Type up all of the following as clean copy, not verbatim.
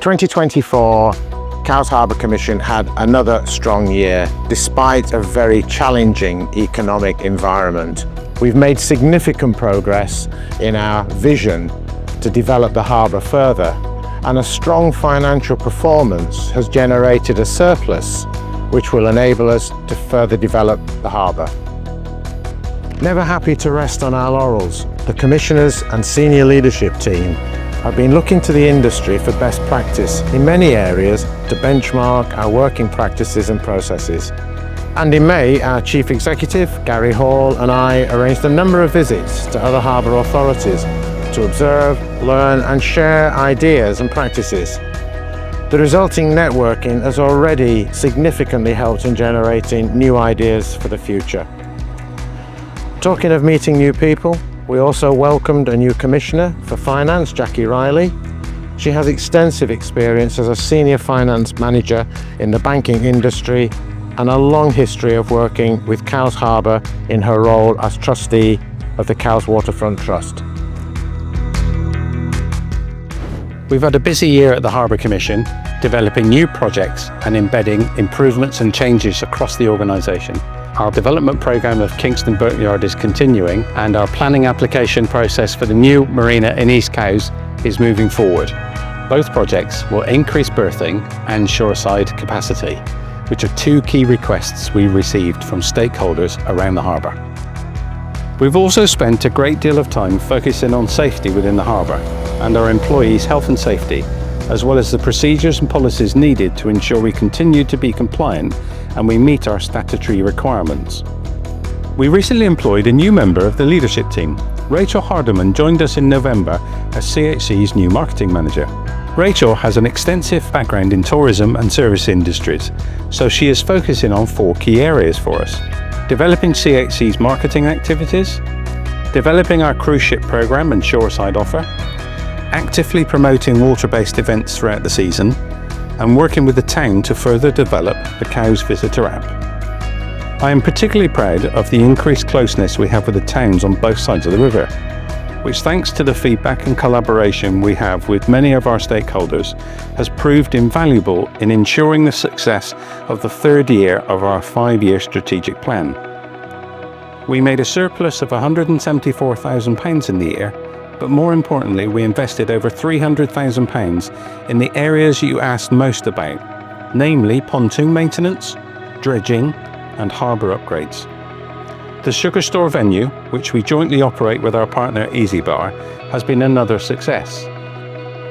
2024, Cowes Harbour Commission had another strong year, despite a very challenging economic environment. We've made significant progress in our vision to develop the harbour further, and a strong financial performance has generated a surplus which will enable us to further develop the harbour. Never happy to rest on our laurels, the Commissioners and senior leadership team have been looking to the industry for best practice in many areas to benchmark our working practices and processes. And in May, our Chief Executive, Gary Hall, and I arranged a number of visits to other harbour authorities to observe, learn and share ideas and practices. The resulting networking has already significantly helped in generating new ideas for the future. Talking of meeting new people, we also welcomed a new Commissioner for Finance, Jackie Riley. She has extensive experience as a Senior Finance Manager in the banking industry and a long history of working with Cowes Harbour in her role as Trustee of the Cowes Waterfront Trust. We've had a busy year at the Harbour Commission, developing new projects and embedding improvements and changes across the organisation. Our development programme of Kingston Boatyard is continuing, and our planning application process for the new marina in East Cowes is moving forward. Both projects will increase berthing and shoreside capacity, which are two key requests we received from stakeholders around the harbour. We've also spent a great deal of time focusing on safety within the harbour and our employees' health and safety, as well as the procedures and policies needed to ensure we continue to be compliant and we meet our statutory requirements. We recently employed a new member of the leadership team. Rachel Hardiman joined us in November as CHC's new marketing manager. Rachel has an extensive background in tourism and service industries, so she is focusing on 4 key areas for us: developing CHC's marketing activities, developing our cruise ship programme and shoreside offer, actively promoting water-based events throughout the season, and working with the town to further develop the Cowes Visitor app. I am particularly proud of the increased closeness we have with the towns on both sides of the river, which, thanks to the feedback and collaboration we have with many of our stakeholders, has proved invaluable in ensuring the success of the 3rd year of our 5-year strategic plan. We made a surplus of £174,000 in the year, but more importantly, we invested over £300,000 in the areas you asked most about, namely pontoon maintenance, dredging and harbour upgrades. The Sugar Store venue, which we jointly operate with our partner Easy Bar, has been another success.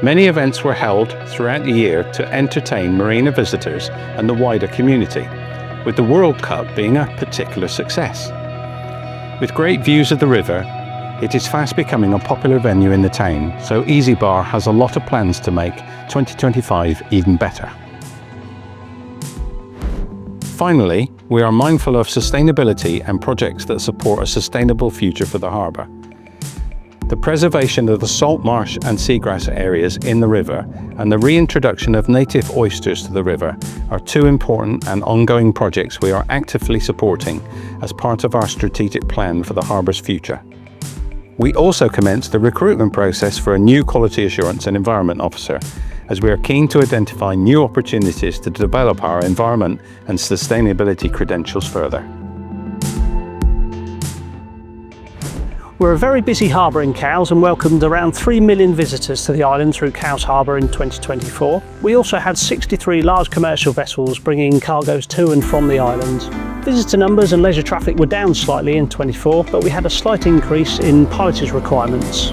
Many events were held throughout the year to entertain marina visitors and the wider community, with the World Cup being a particular success. With great views of the river, it is fast becoming a popular venue in the town, so Easy Bar has a lot of plans to make 2025 even better. Finally, we are mindful of sustainability and projects that support a sustainable future for the harbour. The preservation of the salt marsh and seagrass areas in the river and the reintroduction of native oysters to the river are 2 important and ongoing projects we are actively supporting as part of our strategic plan for the harbour's future. We also commenced the recruitment process for a new Quality Assurance and Environment Officer, as we are keen to identify new opportunities to develop our environment and sustainability credentials further. We're a very busy harbour in Cowes and welcomed around 3 million visitors to the island through Cowes Harbour in 2024. We also had 63 large commercial vessels bringing cargoes to and from the island. Visitor numbers and leisure traffic were down slightly in 24, but we had a slight increase in pilotage requirements.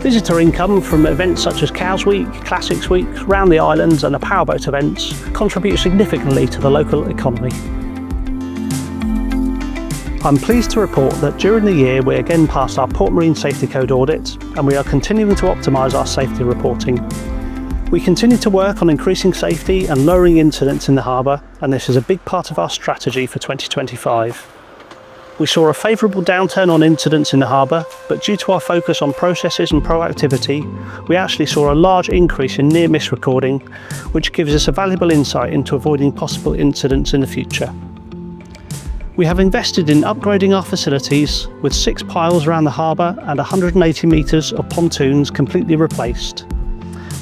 Visitor income from events such as Cowes Week, Classics Week, Round the Islands and the powerboat events contribute significantly to the local economy. I'm pleased to report that during the year we again passed our Port Marine Safety Code audit, and we are continuing to optimise our safety reporting. We continue to work on increasing safety and lowering incidents in the harbour, and this is a big part of our strategy for 2025. We saw a favourable downturn on incidents in the harbour, but due to our focus on processes and proactivity, we actually saw a large increase in near-miss recording, which gives us a valuable insight into avoiding possible incidents in the future. We have invested in upgrading our facilities, with 6 piles around the harbour and 180 metres of pontoons completely replaced.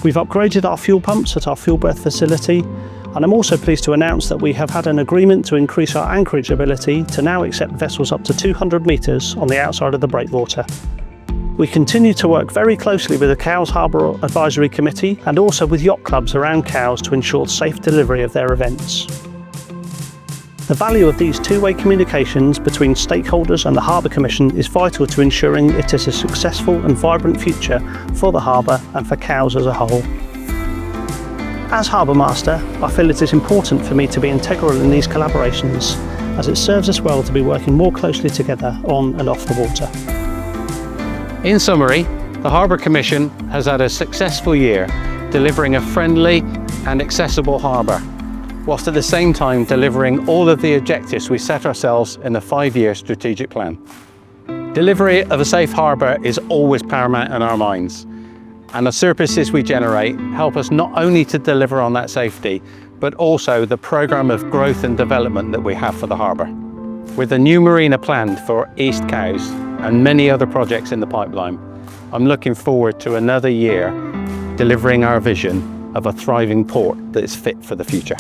We've upgraded our fuel pumps at our fuel breath facility, and I'm also pleased to announce that we have had an agreement to increase our anchorage ability to now accept vessels up to 200 metres on the outside of the breakwater. We continue to work very closely with the Cowes Harbour Advisory Committee and also with yacht clubs around Cowes to ensure safe delivery of their events. The value of these two-way communications between stakeholders and the Harbour Commission is vital to ensuring it is a successful and vibrant future for the harbour and for Cowes as a whole. As Harbour Master, I feel it is important for me to be integral in these collaborations, as it serves us well to be working more closely together on and off the water. In summary, the Harbour Commission has had a successful year, delivering a friendly and accessible harbour, whilst at the same time delivering all of the objectives we set ourselves in the 5-year strategic plan. Delivery of a safe harbour is always paramount in our minds, and the services we generate help us not only to deliver on that safety, but also the programme of growth and development that we have for the harbour. With a new marina planned for East Cowes and many other projects in the pipeline, I'm looking forward to another year delivering our vision of a thriving port that is fit for the future.